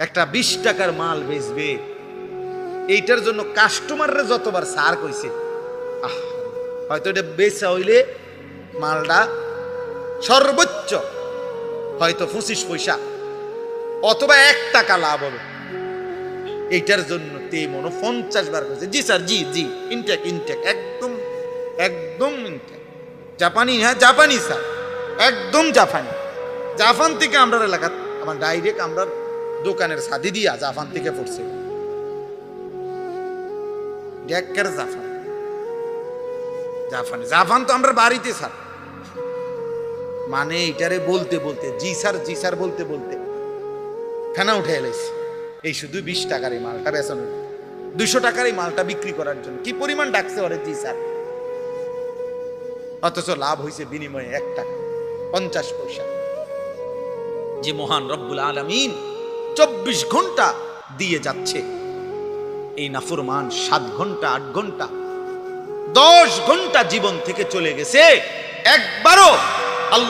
একটা 20 টাকার মাল বেচবে, এইটার জন্য কাস্টমাররা যতবার সার কইছে, হয়তো এটা বেচা হইলে মালটা সর্বোচ্চ হয়তো 25 পয়সা অথবা 1 টাকা লাভ হবে। এইটার জন্য তে মনে 50 বার কইছে, জি স্যার, জি জি, ইনটেক ইনটেক, একদম একদম ইনটেক, জাপানি, হ্যাঁ জাপানি স্যার, একদম জাপানি। জাপান থেকে আমরা এলাকা, আমার ডাইরেক্ট আমরা দোকানের সাদি দিয়া জাপান থেকে পড়ছে, ডেকের জাপান, জাপানি জাপান তো আমরা বাড়িতে স্যার, মানে এটারে বলতে বলতে জি স্যার বলতে বলতে ফেনা উঠে এলাইছে। এই শুধু 20 টাকার এই মালটা বেচানোর, 200 টাকার এই মালটা বিক্রি করার জন্য কি পরিমাণ ডাকছে ওরে জি স্যার, অথচ লাভ হয়েছে বিনিময়ে 1 টাকা 50 পয়সা। যে মহান রব্বুল আলামিন 24 ঘন্টা দিয়ে যাচ্ছে, এই নাফরমান 7 ঘন্টা 8 ঘন্টা 10 ঘন্টা জীবন থেকে চলে গেছে, একবারও